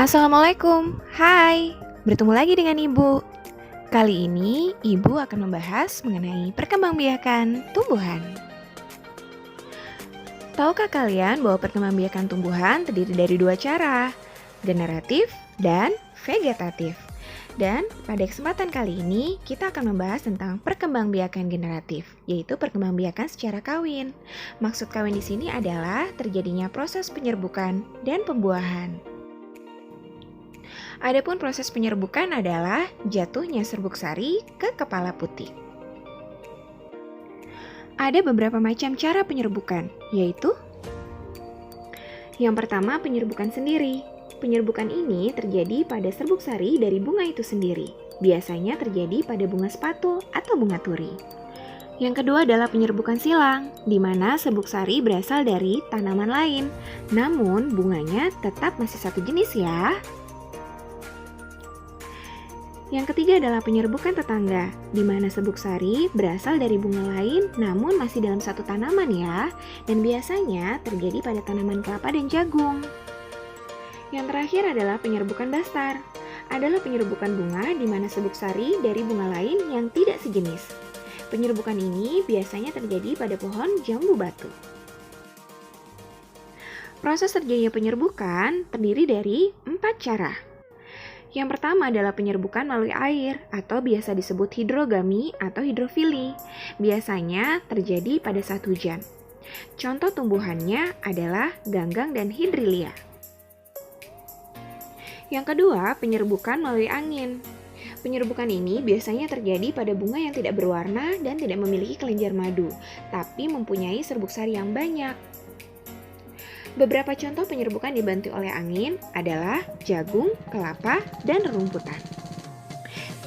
Assalamualaikum, hai, bertemu lagi dengan Ibu. Kali ini Ibu akan membahas mengenai perkembangbiakan tumbuhan. Tahukah kalian bahwa perkembangbiakan tumbuhan terdiri dari dua cara, generatif dan vegetatif? Dan pada kesempatan kali ini kita akan membahas tentang perkembangbiakan generatif, yaitu perkembangbiakan secara kawin. Maksud kawin di sini adalah terjadinya proses penyerbukan dan pembuahan. Adapun proses penyerbukan adalah jatuhnya serbuk sari ke kepala putih. Ada beberapa macam cara penyerbukan, yaitu yang pertama penyerbukan sendiri. Penyerbukan ini terjadi pada serbuk sari dari bunga itu sendiri. Biasanya terjadi pada bunga spatul atau bunga turi. Yang kedua adalah penyerbukan silang, di mana serbuk sari berasal dari tanaman lain, namun bunganya tetap masih satu jenis ya. Yang ketiga adalah penyerbukan tetangga, di mana serbuk sari berasal dari bunga lain namun masih dalam satu tanaman ya, dan biasanya terjadi pada tanaman kelapa dan jagung. Yang terakhir adalah penyerbukan bastar, adalah penyerbukan bunga di mana serbuk sari dari bunga lain yang tidak sejenis. Penyerbukan ini biasanya terjadi pada pohon jambu batu. Proses terjadinya penyerbukan terdiri dari 4 cara. Yang pertama adalah penyerbukan melalui air atau biasa disebut hidrogami atau hidrofili. Biasanya terjadi pada saat hujan. Contoh tumbuhannya adalah ganggang dan hidrilia. Yang kedua, penyerbukan melalui angin. Penyerbukan ini biasanya terjadi pada bunga yang tidak berwarna dan tidak memiliki kelenjar madu, tapi mempunyai serbuk sari yang banyak. Beberapa contoh penyerbukan dibantu oleh angin adalah jagung, kelapa, dan rerumputan.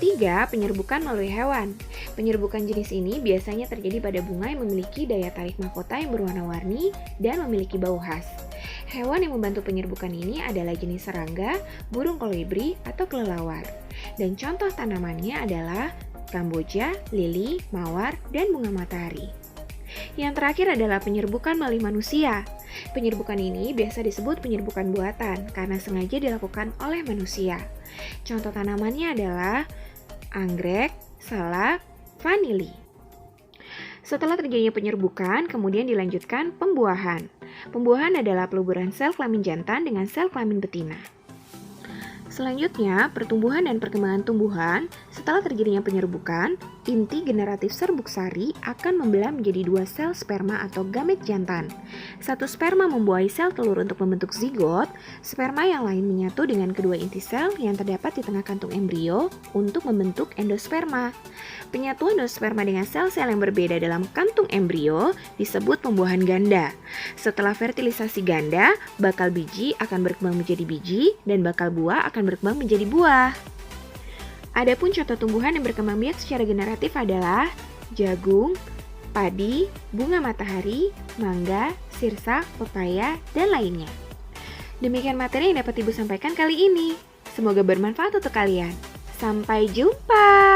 3. Penyerbukan melalui hewan. Penyerbukan jenis ini biasanya terjadi pada bunga yang memiliki daya tarik mahkota yang berwarna-warni dan memiliki bau khas. Hewan yang membantu penyerbukan ini adalah jenis serangga, burung kolibri, atau kelelawar. Dan contoh tanamannya adalah kamboja, lili, mawar, dan bunga matahari. Yang terakhir adalah penyerbukan melalui manusia. Penyerbukan ini biasa disebut penyerbukan buatan karena sengaja dilakukan oleh manusia. Contoh tanamannya adalah anggrek, salak, vanili. Setelah terjadinya penyerbukan, kemudian dilanjutkan pembuahan. Pembuahan adalah peluburan sel kelamin jantan dengan sel kelamin betina. Selanjutnya, pertumbuhan dan perkembangan tumbuhan. Setelah terjadinya penyerbukan, inti generatif serbuk sari akan membelah menjadi 2 sel sperma atau gamet jantan. Satu sperma membuahi sel telur untuk membentuk zigot, sperma yang lain menyatu dengan kedua inti sel yang terdapat di tengah kantung embrio untuk membentuk endosperma. Penyatuan endosperma dengan sel-sel yang berbeda dalam kantung embrio disebut pembuahan ganda. Setelah fertilisasi ganda, bakal biji akan berkembang menjadi biji dan bakal buah akan berkembang menjadi buah. Adapun contoh tumbuhan yang berkembang biak secara generatif adalah jagung, padi, bunga matahari, mangga, sirsak, pepaya, dan lainnya. Demikian materi yang dapat Ibu sampaikan kali ini. Semoga bermanfaat untuk kalian. Sampai jumpa!